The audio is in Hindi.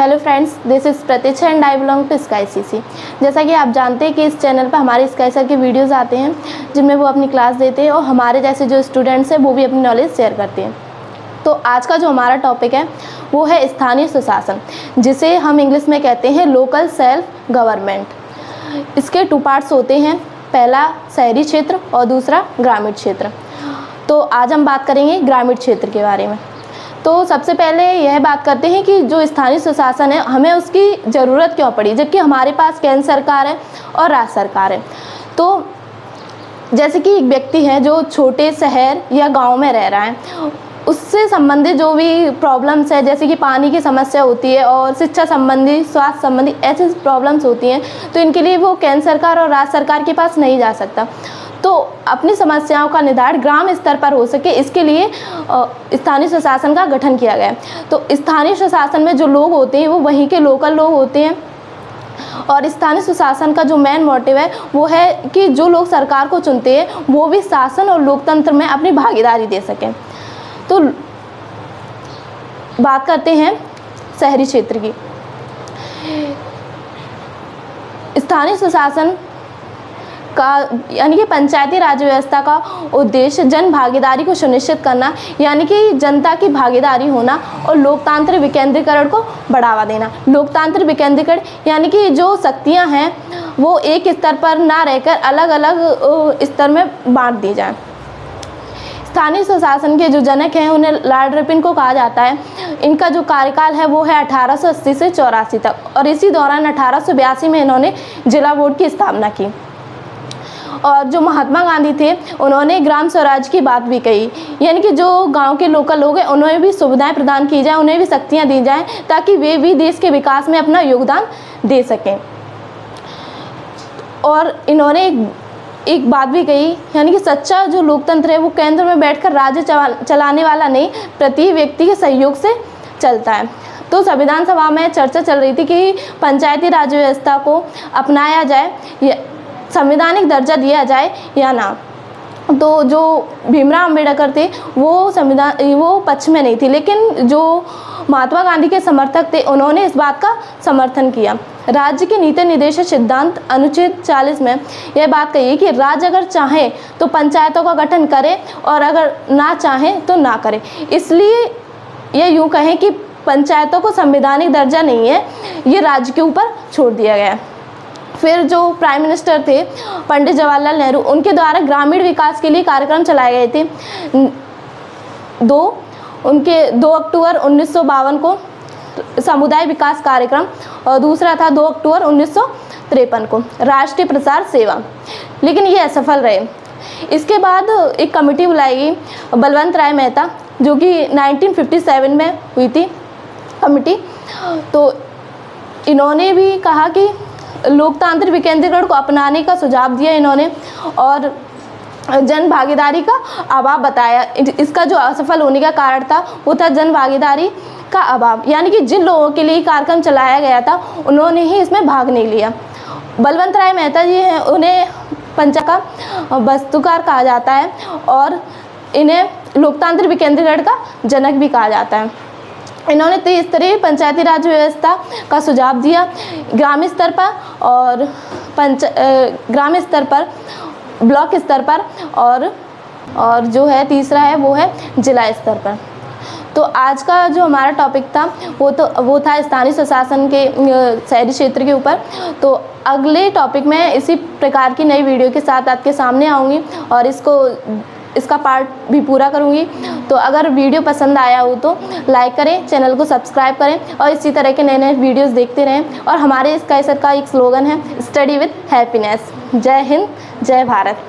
Hello friends, this is Pratiksha and I belong to Sky CC. जैसा कि आप जानते हैं कि इस चैनल पर हमारे स्काई सर के वीडियोस आते हैं जिनमें वो अपनी क्लास देते हैं और हमारे जैसे जो स्टूडेंट्स हैं वो भी अपनी नॉलेज शेयर करते हैं। तो आज का जो हमारा टॉपिक है वो है स्थानीय सुशासन, जिसे हम इंग्लिश में कहते हैं लोकल सेल्फ गवर्नमेंट। इसके 2 पार्ट्स होते हैं, पहला शहरी क्षेत्र और दूसरा ग्रामीण क्षेत्र। तो आज हम बात करेंगे ग्रामीण क्षेत्र के बारे में। तो सबसे पहले यह बात करते हैं कि जो स्थानीय सुशासन है हमें उसकी ज़रूरत क्यों पड़ी, जबकि हमारे पास केंद्र सरकार है और राज्य सरकार है। तो जैसे कि एक व्यक्ति है जो छोटे शहर या गांव में रह रहा है, उससे संबंधित जो भी प्रॉब्लम्स है, जैसे कि पानी की समस्या होती है और शिक्षा संबंधी, स्वास्थ्य संबंधी ऐसी प्रॉब्लम्स होती हैं, तो इनके लिए वो केंद्र सरकार और राज्य सरकार के पास नहीं जा सकता। तो अपनी समस्याओं का निदान ग्राम स्तर पर हो सके, इसके लिए स्थानीय सुशासन का गठन किया गया है। तो स्थानीय सुशासन में जो लोग होते हैं वो वहीं के लोकल लोग होते हैं और स्थानीय सुशासन का जो मेन मोटिव है वो है कि जो लोग सरकार को चुनते हैं वो भी शासन और लोकतंत्र में अपनी भागीदारी दे सकें। तो बात करते हैं शहरी क्षेत्र की। स्थानीय सुशासन का यानी कि पंचायती राज व्यवस्था का उद्देश्य जन भागीदारी को सुनिश्चित करना, यानी कि जनता की भागीदारी होना और लोकतांत्रिक विकेंद्रीकरण को बढ़ावा देना। लोकतांत्रिक विकेंद्रीकरण यानी कि जो शक्तियां हैं वो एक स्तर पर ना रहकर अलग अलग स्तर में बांट दी जाए। स्थानीय सुशासन के जो जनक हैं उन्हें लॉर्ड रिपन को कहा जाता है। इनका जो कार्यकाल है वो है 1880 से 84 तक और इसी दौरान 1882 में इन्होंने जिला बोर्ड की स्थापना की। और जो महात्मा गांधी थे उन्होंने ग्राम स्वराज की बात भी कही, यानी कि जो गांव के लोकल लोग हैं उन्हें भी सुविधाएं प्रदान की जाए, उन्हें भी शक्तियां दी जाएं ताकि वे भी देश के विकास में अपना योगदान दे सकें। और इन्होंने एक बात भी कही, यानी कि सच्चा जो लोकतंत्र है वो केंद्र में बैठकर राज्य चलाने वाला नहीं, प्रति व्यक्ति के सहयोग से चलता है। तो संविधान सभा में चर्चा चल रही थी कि पंचायती राज व्यवस्था को अपनाया जाए, संवैधानिक दर्जा दिया जाए या ना। तो जो भीमराव अम्बेडकर थे वो पक्ष में नहीं थी, लेकिन जो महात्मा गांधी के समर्थक थे उन्होंने इस बात का समर्थन किया। राज्य के नीति निर्देशक सिद्धांत अनुच्छेद 40 में यह बात कही है कि राज्य अगर चाहे तो पंचायतों का गठन करे और अगर ना चाहे तो ना करे। इसलिए यह यूँ कहें कि पंचायतों को संवैधानिक दर्जा नहीं है, ये राज्य के ऊपर छोड़ दिया गया। फिर जो प्राइम मिनिस्टर थे पंडित जवाहरलाल नेहरू, उनके द्वारा ग्रामीण विकास के लिए कार्यक्रम चलाए गए थे। 2 अक्टूबर 1952 को समुदाय विकास कार्यक्रम और दूसरा था 2 अक्टूबर 1953 को राष्ट्रीय प्रसार सेवा, लेकिन ये असफल रहे। इसके बाद एक कमेटी बुलाई गई, बलवंत राय मेहता, जो कि 1957 में हुई थी कमेटी। तो इन्होंने भी कहा कि लोकतांत्रिक विकेंद्रीकरण को अपनाने का सुझाव दिया इन्होंने और जन भागीदारी का अभाव बताया। इसका जो असफल होने का कारण था वो था जन भागीदारी का अभाव, यानी कि जिन लोगों के लिए कार्यक्रम चलाया गया था उन्होंने ही इसमें भाग नहीं लिया। बलवंत राय मेहता जी हैं, उन्हें पंचायत का वस्तुकार कहा जाता है और इन्हें लोकतांत्रिक विकेंद्रीकरण का जनक भी कहा जाता है। इन्होंने 23 स्तरीय पंचायती राज व्यवस्था का सुझाव दिया ग्रामीण स्तर पर और ग्राम स्तर पर, ब्लॉक स्तर पर और जो है तीसरा है वो है जिला स्तर पर। तो आज का जो हमारा टॉपिक था वो था स्थानीय सुशासन के शहरी क्षेत्र के ऊपर। तो अगले टॉपिक में इसी प्रकार की नई वीडियो के साथ आपके सामने आऊँगी और इसका पार्ट भी पूरा करूँगी। तो अगर वीडियो पसंद आया हो तो लाइक करें, चैनल को सब्सक्राइब करें और इसी तरह के नए नए वीडियोस देखते रहें। और हमारे स्काई सर का एक स्लोगन है, स्टडी विथ हैप्पीनेस। जय हिंद, जय भारत।